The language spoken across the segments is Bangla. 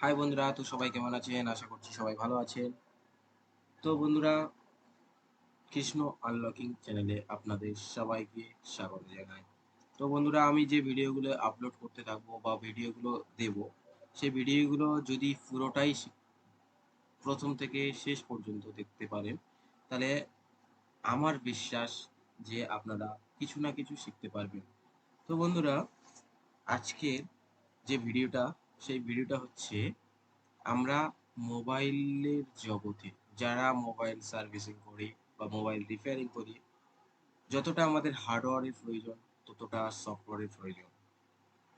হাই বন্ধুরা, তো সবাই কেমন আছেন? আশা করছি সবাই ভালো আছেন। তো বন্ধুরা, কৃষ্ণ আনলকিং চ্যানেলে আপনাদের সবাইকে স্বাগত জানাই। তো বন্ধুরা, আমি যে ভিডিওগুলো আপলোড করতে থাকবো বা ভিডিওগুলো দেব, সেই ভিডিওগুলো যদি পুরোটাই প্রথম থেকে শেষ পর্যন্ত দেখতে পারেন, তাহলে আমার বিশ্বাস যে আপনারা কিছু না কিছু শিখতে পারবেন। তো বন্ধুরা, আজকের যে ভিডিওটা, সেই ভিডিওটা হচ্ছে আমরা মোবাইলের জগতে যারা মোবাইল সার্ভিসিং করি বা মোবাইল রিপেয়ারিং করি, যতটা আমাদের হার্ডওয়্যারের প্রয়োজন ততটা সফটওয়্যারের প্রয়োজন।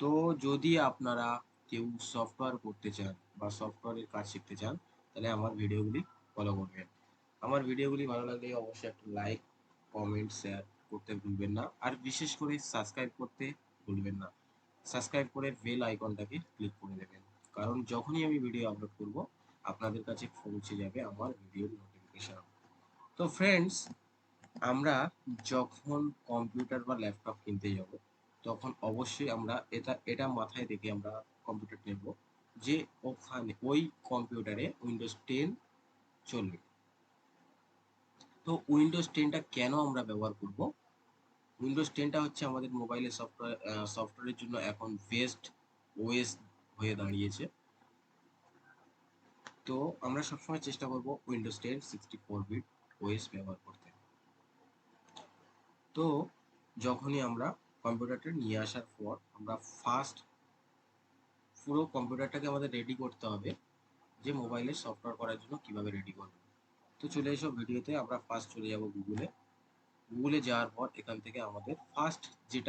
তো যদি আপনারা কেউ সফটওয়্যার করতে চান বা সফটওয়্যারের কাজ শিখতে চান, তাহলে আমার ভিডিওগুলি ফলো করবেন। আমার ভিডিওগুলি ভালো লাগলে অবশ্যই একটা লাইক, কমেন্ট, শেয়ার করতে ভুলবেন না, আর বিশেষ করে সাবস্ক্রাইব করতে ভুলবেন না। সাবস্ক্রাইব করে বেল আইকনটাকে ক্লিক করে দেবেন, কারণ যখনই আমি ভিডিও আপলোড করব আপনাদের কাছে পৌঁছে যাবে আমার ভিডিওর নোটিফিকেশন। তো ফ্রেন্ডস, আমরা যখন কম্পিউটার বা ল্যাপটপ কিনতে যাব, তখন অবশ্যই আমরা এটা মাথায় রেখে আমরা কম্পিউটার নেব যে ওখানে ওই কম্পিউটারে উইন্ডোজ 10 চলবে। তো উইন্ডোজ 10টা কেন আমরা ব্যবহার করব? উইন্ডোজ 10টা হচ্ছে আমাদের মোবাইলের সফটওয়্যারের জন্য এখন বেস্ট ওএস হয়ে দাঁড়িয়েছে। তো আমরা সবসময় চেষ্টা করব উইন্ডোজ 10 64 বিট ওএস ব্যবহার করতে। তো যখনই আমরা কম্পিউটারটা নিয়ে আসার পর আমরা ফার্স্ট পুরো কম্পিউটারটাকে আমাদের রেডি করতে হবে যে মোবাইলে সফটওয়্যার করার জন্য কিভাবে রেডি করব। তো চলে এসো ভিডিওতে। আমরা ফার্স্ট চলে যাব গুগলে যাওয়ার পর এখান থেকে আমাদের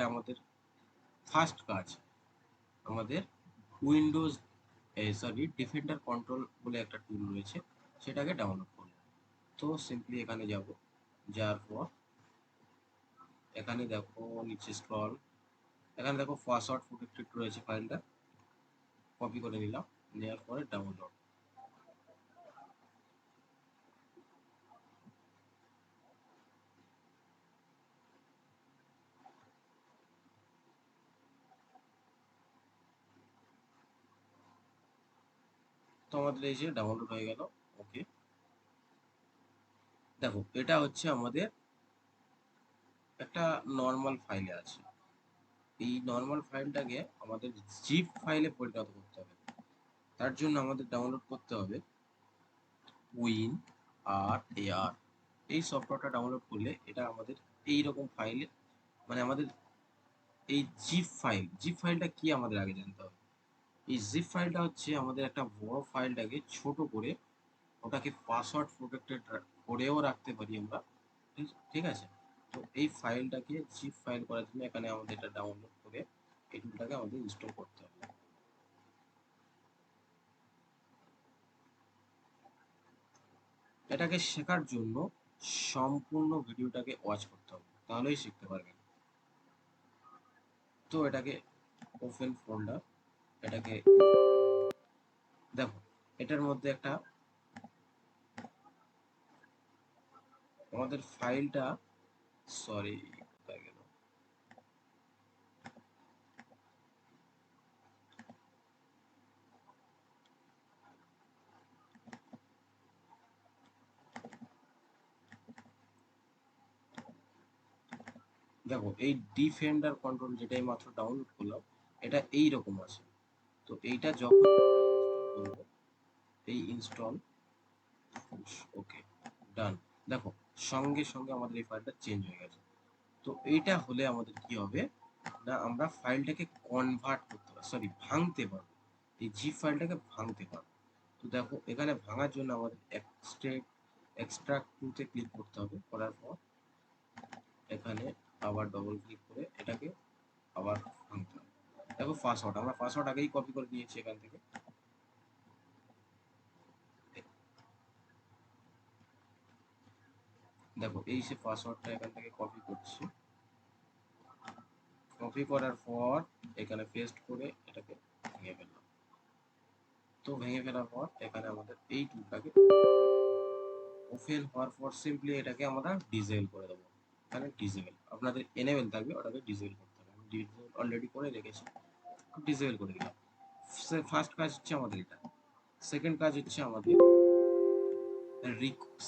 আমাদের ফার্স্ট কাজ, আমাদের উইন্ডোজ ডিফেন্ডার কন্ট্রোল বলে একটা টুল রয়েছে, সেটাকে ডাউনলোড করব। তো সিম্পলি এখানে যাব, যাওয়ার পর এখানে দেখো নিচে স্ক্রল, এখানে দেখো পাসওয়ার্ড প্রোটেক্টেড রয়েছে, ফাইলটা কপি করে নিলাম, নেওয়ার পরে ডাউনলোড। তো আমাদের এই যে ডাউনলোড হয়ে গেল। ওকে, দেখো এটা হচ্ছে আমাদের একটা নর্মাল ফাইলে আছে। এই নর্মাল ফাইলটাকে আমাদের জিপ ফাইলে পরিণত করতে হবে। তার জন্য আমাদের ডাউনলোড করতে হবে উইন আর এআর। এই সফটওয়্যারটা ডাউনলোড করলে এটা আমাদের এই রকম ফাইলে, মানে আমাদের এই জিপ ফাইলটা কি আমাদের আগে জানতে হবে। এই জিপ ফাইলটা হচ্ছে আমাদের একটা বড় ফাইলটাকে ছোট করে ওটাকে পাসওয়ার্ড প্রোটেক্টেড করেও রাখতে পারি আমরা। ঠিক আছে। তো এই ফাইলটাকে জিপ ফাইল করার জন্য এখানে আমাদের এটা ডাউনলোড করে এই টুলটাকে আমাদের ইনস্টল করতে হবে। এটাকে শেখার জন্য সম্পূর্ণ ভিডিওটাকে ওয়াচ করতে হবে, তাহলেই শিখতে পারবেন। তো এটাকে ওপেন ফোল্ডার, এটাকে দেখো এটার মধ্যে একটা আমাদের ফাইলটা, সরি কোথায় গেল, দেখো এই ডিফেন্ডার কন্ট্রোল যেটাই মাত্র ডাউনলোড করলাম, এটা এই রকম আছে। তো এইটা যখন ইনস্টল করব, এই ইনস্টল, ওকে, ডান। দেখো সঙ্গে সঙ্গে আমাদের এই ফাইলটা চেঞ্জ হয়ে গেছে। তো এইটা হলে আমাদের কি হবে না, আমরা ফাইলটাকে কনভার্ট করতে পারবো, সরি ভাঙতে পারবো, এই জিপ ফাইলটাকে ভাঙতে পারবো। তো দেখো এখানে ভাঙার জন্য আমাদের এক্সট্রাক্ট টুতে ক্লিক করতে হবে, করার পর এখানে আবার ডবল ক্লিক করে এটাকে আবার ভাঙতে হবে। দেখো পাসওয়ার্ড, আমরা পাসওয়ার্ড আগেই কপি করে নিয়েছি এখান থেকে। দেখো এই সে পাসওয়ার্ডটা এখান থেকে কপি করছি, কপি করার পর এখানে পেস্ট করে এটাকে ভেঙে ফেললাম। তো ভেঙে ফেলার পর এখানে আমাদের এই টুলটাকে ওপেন হওয়ার পর সিম্পলি এটাকে আমরা ডিসেবল করে দেবো। এখানে ডিসেবল আপনাদের এনেবল থাকবে, ওটাকে ডিসেবল করতে হবে। ডিসেবল অলরেডি করে রেখেছি, ডিসেবল করে দিলাম। ফার্স্ট কাজ হচ্ছে আমাদের এটা। সেকেন্ড কাজ হচ্ছে আমাদের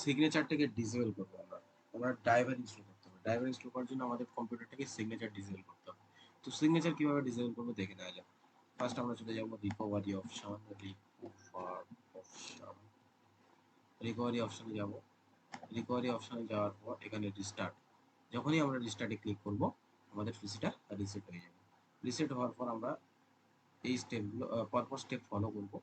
সিগনেচারটাকে ডিসেবল করবো। আমরা ড্রাইভার ইনস্টল করতে হবে। ড্রাইভার ইনস্টল করার জন্য আমাদের কম্পিউটারটাকে সিগনেচার ডিসেবল করতে হবে। তো সিগনেচার কিভাবে ডিসেবল করবো দেখে নেওয়া যাক। ফার্স্ট আমরা চলে যাবো রিকভারি অপশনে যাব। রিকভারি অপশনে যাওয়ার পর এখানে রিস্টার্ট, যখনই আমরা রিস্টার্টে ক্লিক করব আমাদের পিসিটা রিসেট হয়ে যাবে। রিসেট হওয়ার পর আমরা এই স্টেপগুলো পরপর স্টেপ ফলো করব।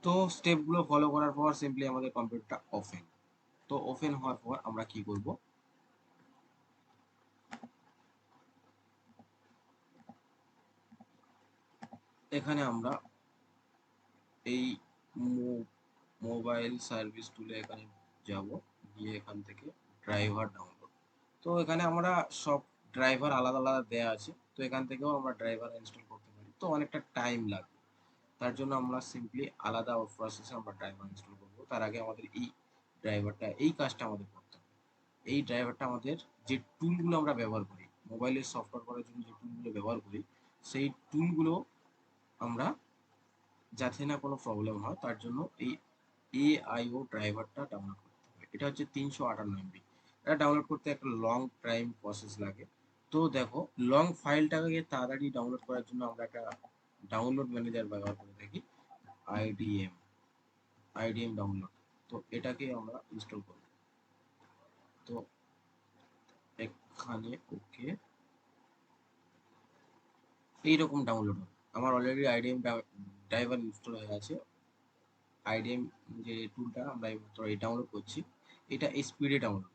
তো স্টেপগুলো ফলো করার পর সিম্পলি আমাদের কম্পিউটারটা ওপেন। তো ওপেন হওয়ার পর আমরা কি করব, এখানে আমরা এই মোবাইল সার্ভিস টুলে এখানে যাব, গিয়ে এখান থেকে ড্রাইভার ডাউনলোড। তো এখানে আমরা সব ড্রাইভার আলাদা আলাদা দেয়া আছে, তো এখান থেকেও আমরা ড্রাইভার ইনস্টল করতে পারি। তো অনেকটা টাইম লাগবে, তার জন্য আমরা সিম্পলি আলাদা প্রসেসে আমরা ড্রাইভার ইনস্টল করব। তার আগে আমাদের এই কাজটা আমাদের করতে হবে। এই ড্রাইভারটা আমাদের যে টুলগুলো আমরা ব্যবহার করি, মোবাইলের সফটওয়্যার করার জন্য যে টুলগুলো ব্যবহার করি, সেই টুলগুলো আমরা যাতে না কোনো প্রবলেম হয় তার জন্য এই এআইও ড্রাইভারটা ডাউনলোড করতে হবে। এটা হচ্ছে 358 MB। এটা ডাউনলোড করতে একটা লং টাইম প্রসেস লাগে। তো দেখো, লং ফাইলটাকে তাড়াতাড়ি ডাউনলোড করার জন্য আমরা একটা ডাউনলোড ম্যানেজার ব্যবহার করে থাকি, আইডিএম আইডিএম ডাউনলোড। তো এটাকে আমরা ইনস্টল করব। তো এখানে ওকে, এইরকম ডাউনলোড হবে। আমার অলরেডি আইডিএম ড্রাইভার ইনস্টল হয়ে আছে। আইডিএম যে টুলটা আমরা এই ডাউনলোড করছি, এটা স্পিডে ডাউনলোড